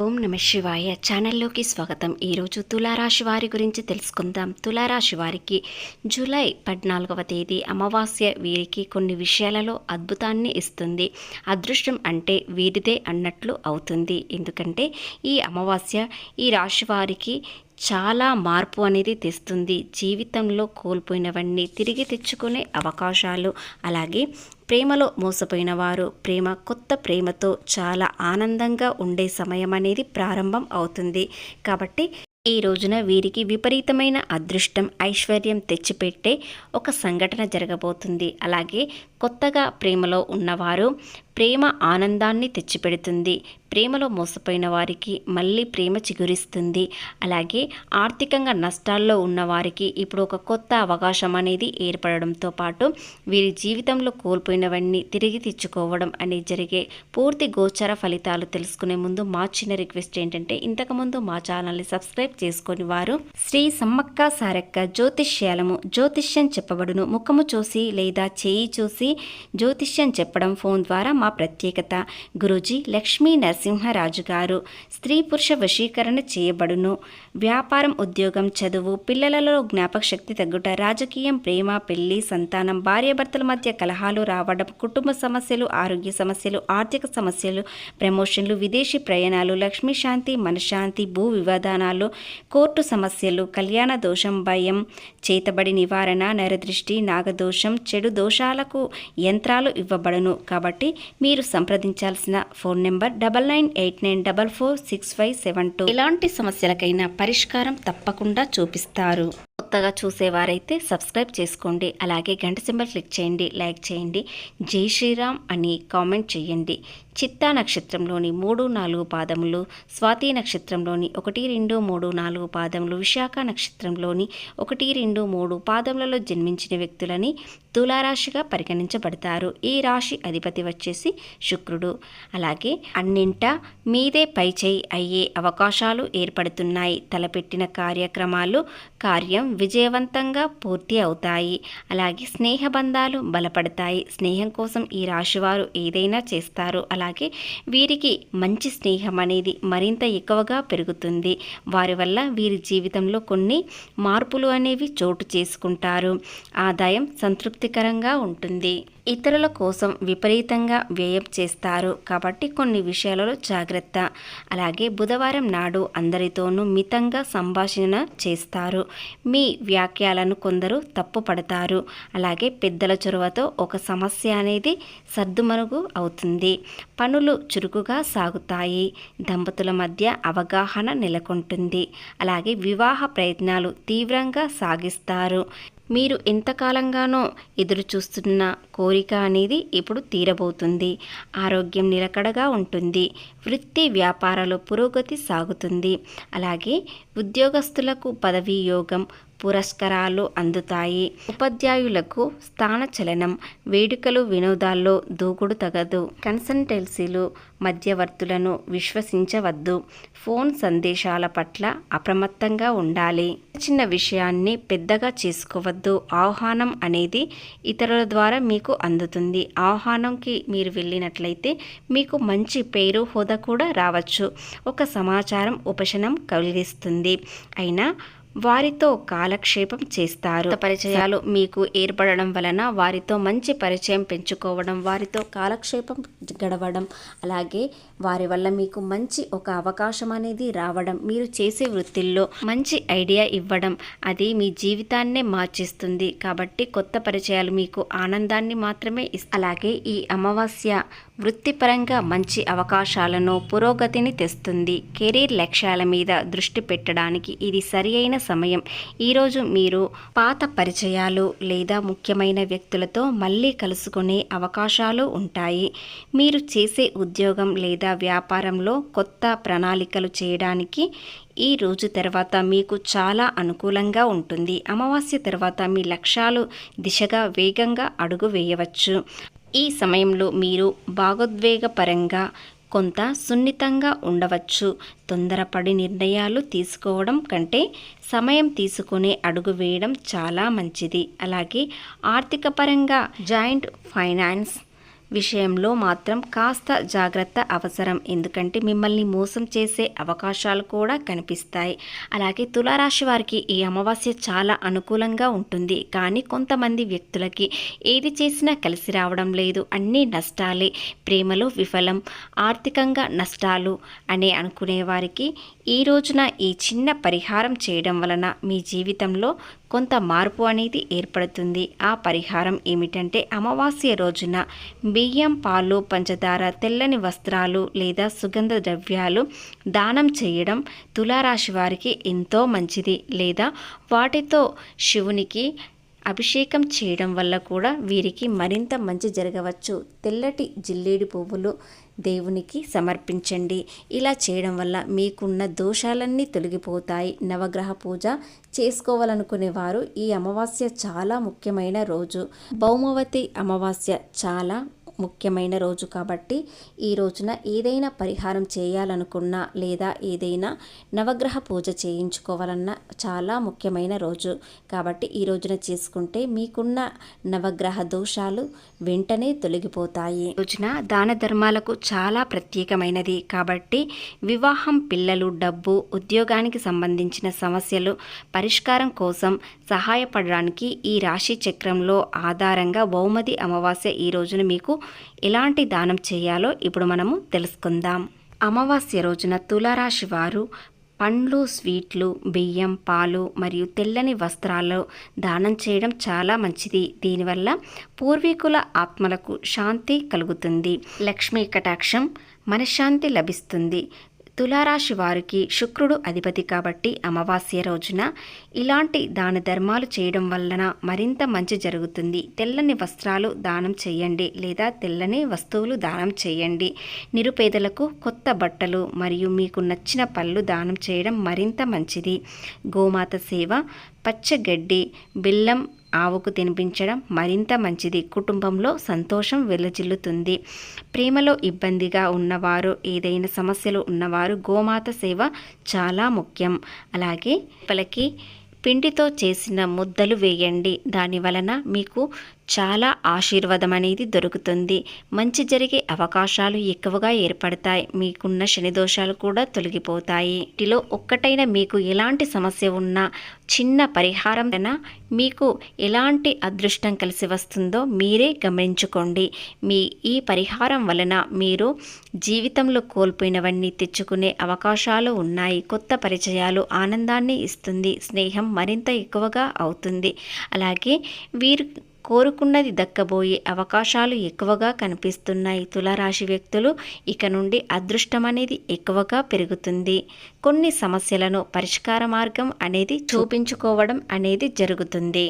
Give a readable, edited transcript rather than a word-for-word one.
ఓం నమ శివాయ ఛానల్లోకి స్వాగతం. ఈరోజు తులారాశి వారి గురించి తెలుసుకుందాం. తులారాశి వారికి జూలై 14వ తేదీ అమావాస్య వీరికి కొన్ని విషయాలలో అద్భుతాన్ని ఇస్తుంది. అదృష్టం అంటే వీరిదే అన్నట్లు అవుతుంది. ఎందుకంటే ఈ అమావాస్య ఈ రాశి వారికి చాలా మార్పు అనేది తెస్తుంది. జీవితంలో కోల్పోయినవన్నీ తిరిగి తెచ్చుకునే అవకాశాలు, అలాగే ప్రేమలో మోసపోయిన వారు కొత్త ప్రేమతో చాలా ఆనందంగా ఉండే సమయం అనేది ప్రారంభం అవుతుంది. కాబట్టి ఈ రోజున వీరికి విపరీతమైన అదృష్టం, ఐశ్వర్యం తెచ్చిపెట్టే ఒక సంఘటన జరగబోతుంది. అలాగే కొత్తగా ప్రేమలో ఉన్నవారు ప్రేమ ఆనందాన్ని తెచ్చిపెడుతుంది. ప్రేమలో మోసపోయిన వారికి మళ్ళీ ప్రేమ చిగురిస్తుంది. అలాగే ఆర్థికంగా నష్టాల్లో ఉన్నవారికి ఇప్పుడు ఒక కొత్త అవకాశం అనేది ఏర్పడడంతో పాటు వీరి జీవితంలో కోల్పోయినవన్నీ తిరిగి తెచ్చుకోవడం అనేది జరిగే పూర్తి గోచర ఫలితాలు తెలుసుకునే ముందు మా చిన్న రిక్వెస్ట్ ఏంటంటే, ఇంతకుముందు మా ఛానల్ని సబ్స్క్రైబ్ చేసుకొని వారు శ్రీ సమ్మక్క సారక్క జ్యోతిష్యాలము, జ్యోతిష్యం చెప్పబడును, ముఖము చూసి లేదా చేయి చూసి జ్యోతిష్యం చెప్పడం ఫోన్ ద్వారా మా ప్రత్యేకత. గురూజీ లక్ష్మీ నరసింహరాజు గారు. స్త్రీ పురుష వశీకరణ చేయబడును. వ్యాపారం, ఉద్యోగం, చదువు, పిల్లలలో జ్ఞాపక శక్తి తగ్గుట, రాజకీయం, ప్రేమ, పెళ్లి, సంతానం, భార్యాభర్తల మధ్య కలహాలు రావడం, కుటుంబ సమస్యలు, ఆరోగ్య సమస్యలు, ఆర్థిక సమస్యలు, ప్రమోషన్లు, విదేశీ ప్రయాణాలు, లక్ష్మీ శాంతి, మనశ్శాంతి, భూ వివాదానాలు, కోర్టు సమస్యలు, కళ్యాణ దోషం, భయం, చేతబడి నివారణ, నరదృష్టి, నాగదోషం, చెడు దోషాలకు యంత్రాలు ఇవ్వబడును. కాబట్టి మీరు సంప్రదించాల్సిన ఫోన్ నెంబర్ 9989446572. ఎలాంటి సమస్యలకైనా పరిష్కారం తప్పకుండా చూపిస్తారు. కొత్తగా చూసేవారైతే సబ్స్క్రైబ్ చేసుకోండి. అలాగే గంట సింబల్ క్లిక్ చేయండి, లైక్ చేయండి, జై శ్రీరామ్ అని కామెంట్ చేయండి. చిత్తా నక్షత్రంలోని 3-4 పాదములు, స్వాతి నక్షత్రంలోని 1-2-3-4 పాదములు, విశాఖ నక్షత్రంలోని 1-2-3 పాదములలో జన్మించిన వ్యక్తులని తులారాశిగా పరిగణించబడతారు. ఈ రాశి అధిపతి వచ్చేసి శుక్రుడు. అలాగే అన్నింటా మీదే పైచేయి అయ్యే అవకాశాలు ఏర్పడుతున్నాయి. తలపెట్టిన కార్యక్రమాలు కార్యం విజయవంతంగా పూర్తి అవుతాయి. అలాగే స్నేహబంధాలు బలపడతాయి. స్నేహం కోసం ఈ రాశివారు ఏదైనా చేస్తారు. అలాగే వీరికి మంచి స్నేహం అనేది మరింత ఎక్కువగా పెరుగుతుంది. వారి వల్ల వీరి జీవితంలో కొన్ని మార్పులు అనేవి చోటు చేసుకుంటారు. ఆదాయం సంతృప్తికరంగా ఉంటుంది. ఇతరుల కోసం విపరీతంగా వ్యయం చేస్తారు. కాబట్టి కొన్ని విషయాలలో జాగ్రత్త. అలాగే బుధవారం నాడు అందరితోనూ మితంగా సంభాషణ చేస్తారు. మీ వ్యాఖ్యలను కొందరు తప్పుపడతారు. అలాగే పెద్దల చొరవతో ఒక సమస్య అనేది సర్దుమరుగు అవుతుంది. పనులు చురుకుగా సాగుతాయి. దంపతుల మధ్య అవగాహన నెలకొంటుంది. అలాగే వివాహ ప్రయత్నాలు తీవ్రంగా సాగిస్తారు. మీరు ఎంతకాలంగానో ఎదురు చూస్తున్న కోరిక అనేది ఇప్పుడు తీరబోతుంది. ఆరోగ్యం నిలకడగా ఉంటుంది. వృత్తి వ్యాపారాలు పురోగతి సాగుతుంది. అలాగే ఉద్యోగస్తులకు పదవీ యోగం, పురస్కారాలు అందుతాయి. ఉపాధ్యాయులకు స్థానచలనం, వేడుకలు, వినోదాల్లో దూకుడు తగదు. కన్సల్టెన్సీలు, మధ్యవర్తులను విశ్వసించవద్దు. ఫోన్ సందేశాల పట్ల అప్రమత్తంగా ఉండాలి. చిన్న విషయాన్ని పెద్దగా చేసుకోవద్దు. ఆహ్వానం అనేది ఇతరుల ద్వారా మీకు అందుతుంది. ఆహ్వానంకి మీరు వెళ్ళినట్లయితే మీకు మంచి పేరు, హోదా కూడా రావచ్చు. ఒక సమాచారం ఉపశమనం కలిగిస్తుంది. అయినా వారితో కాలక్షేపం చేస్తారు. పరిచయాలు మీకు ఏర్పడడం వలన వారితో మంచి పరిచయం పెంచుకోవడం, వారితో కాలక్షేపం గడవడం, అలాగే వారి వల్ల మీకు మంచి ఒక అవకాశం అనేది రావడం, మీరు చేసే వృత్తిల్లో మంచి ఐడియా ఇవ్వడం, అది మీ జీవితాన్నే మార్చేస్తుంది. కాబట్టి కొత్త పరిచయాలు మీకు ఆనందాన్ని మాత్రమే అలాగే ఈ అమావాస్య వృత్తిపరంగా మంచి అవకాశాలను, పురోగతిని తెస్తుంది. కెరీర్ లక్ష్యాల మీద దృష్టి పెట్టడానికి ఇది సరి అయిన సమయం. ఈరోజు మీరు పాత పరిచయాలు లేదా ముఖ్యమైన వ్యక్తులతో మళ్ళీ కలుసుకునే అవకాశాలు ఉంటాయి. మీరు చేసే ఉద్యోగం లేదా వ్యాపారంలో కొత్త ప్రణాళికలు చేయడానికి ఈ రోజు తర్వాత మీకు చాలా అనుకూలంగా ఉంటుంది. అమావాస్య తర్వాత మీ లక్ష్యాలు దిశగా వేగంగా అడుగు వేయవచ్చు. ఈ సమయంలో మీరు భావోద్వేగపరంగా కొంత సున్నితంగా ఉండవచ్చు. తొందరపడి నిర్ణయాలు తీసుకోవడం కంటే సమయం తీసుకునే అడుగు వేయడం చాలా మంచిది. అలాగే ఆర్థిక పరంగా జాయింట్ ఫైనాన్స్ విషయంలో మాత్రం కాస్త జాగ్రత్త అవసరం. ఎందుకంటే మిమ్మల్ని మోసం చేసే అవకాశాలు కూడా కనిపిస్తాయి. అలాగే తులారాశి వారికి ఈ అమావాస్య చాలా అనుకూలంగా ఉంటుంది. కానీ కొంతమంది వ్యక్తులకి ఏది చేసినా కలిసి రావడం లేదు, అన్నీ నష్టాలే, ప్రేమలో విఫలం, ఆర్థికంగా నష్టాలు అని అనుకునే వారికి ఈ రోజున ఈ చిన్న పరిహారం చేయడం వలన మీ జీవితంలో కొంత మార్పు అనేది ఏర్పడుతుంది. ఆ పరిహారం ఏమిటంటే అమావాస్య రోజున బియ్యం, పాలు, పంచదార, తెల్లని వస్త్రాలు లేదా సుగంధ ద్రవ్యాలు దానం చేయడం తులారాశి వారికి ఎంతో మంచిది. లేదా వాటితో శివునికి అభిషేకం చేయడం వల్ల కూడా వీరికి మరింత మంచి జరగవచ్చు. తెల్లటి జిల్లేడు పువ్వులు దేవునికి సమర్పించండి. ఇలా చేయడం వల్ల మీకున్న దోషాలన్నీ తొలగిపోతాయి. నవగ్రహ పూజ చేసుకోవాలనుకునే వారు ఈ అమావాస్య చాలా ముఖ్యమైన రోజు. భౌమవతి అమావాస్య చాలా ముఖ్యమైన రోజు కాబట్టి ఈ రోజున ఏదైనా పరిహారం చేయాలనుకున్నా లేదా ఏదైనా నవగ్రహ పూజ చేయించుకోవాలన్నా చాలా ముఖ్యమైన రోజు కాబట్టి ఈ రోజున చేసుకుంటే మీకున్న నవగ్రహ దోషాలు వెంటనే తొలగిపోతాయి. రోజున దాన ధర్మాలకు చాలా ప్రత్యేకమైనది కాబట్టి వివాహం, పిల్లలు, డబ్బు, ఉద్యోగానికి సంబంధించిన సమస్యలు పరిష్కారం కోసం సహాయపడడానికి ఈ రాశి చక్రంలో ఆధారంగా భౌమతి అమావాస్య ఈ రోజున మీకు ఎలాంటి దానం చేయాలో ఇప్పుడు మనము తెలుసుకుందాం. అమావాస్య రోజున తులారాశి వారు పండ్లు, స్వీట్లు, బియ్యం, పాలు మరియు తెల్లని వస్త్రాలు దానం చేయడం చాలా మంచిది. దీనివల్ల పూర్వీకుల ఆత్మలకు శాంతి కలుగుతుంది, లక్ష్మీ కటాక్షం, మనశ్శాంతి లభిస్తుంది. తులారాశి వారికి శుక్రుడు అధిపతి కాబట్టి అమావాస్య రోజున ఇలాంటి దాన ధర్మాలు చేయడం వలన మరింత మంచి జరుగుతుంది. తెల్లని వస్త్రాలు దానం చేయండి లేదా తెల్లని వస్తువులు దానం చేయండి. నిరుపేదలకు కొత్త బట్టలు మరియు మీకు నచ్చిన పళ్ళు దానం చేయడం మరింత మంచిది. గోమాత సేవ, పచ్చగడ్డి, బెల్లం ఆవుకు తినిపించడం మరింత మంచిది. కుటుంబంలో సంతోషం వెలజిల్లుతుంది. ప్రేమలో ఇబ్బందిగా ఉన్నవారు, ఏదైనా సమస్యలు ఉన్నవారు గోమాత సేవ చాలా ముఖ్యం. అలాగే పిల్లలకి పిండితో చేసిన ముద్దలు వేయండి. దాని వలన మీకు చాలా ఆశీర్వాదం అనేది దొరుకుతుంది. మంచి జరిగే అవకాశాలు ఎక్కువగా ఏర్పడతాయి. మీకున్న శని దోషాలు కూడా తొలగిపోతాయి. వీటిలో ఒక్కటైనా మీకు ఎలాంటి సమస్య ఉన్నా చిన్న పరిహారం మీకు ఎలాంటి అదృష్టం కలిసి వస్తుందో మీరే గమనించుకోండి. మీ ఈ పరిహారం వలన మీరు జీవితంలో కోల్పోయినవన్నీ తెచ్చుకునే అవకాశాలు ఉన్నాయి. కొత్త పరిచయాలు ఆనందాన్ని ఇస్తుంది. స్నేహం మరింత ఎక్కువగా అవుతుంది. అలాగే వీరు కోరుకున్నది దక్కబోయే అవకాశాలు ఎక్కువగా కనిపిస్తున్నాయి. తులారాశి వ్యక్తులు ఇక నుండి అదృష్టం అనేది ఎక్కువగా పెరుగుతుంది. కొన్ని సమస్యలను పరిష్కార మార్గం అనేది చూపించుకోవడం అనేది జరుగుతుంది.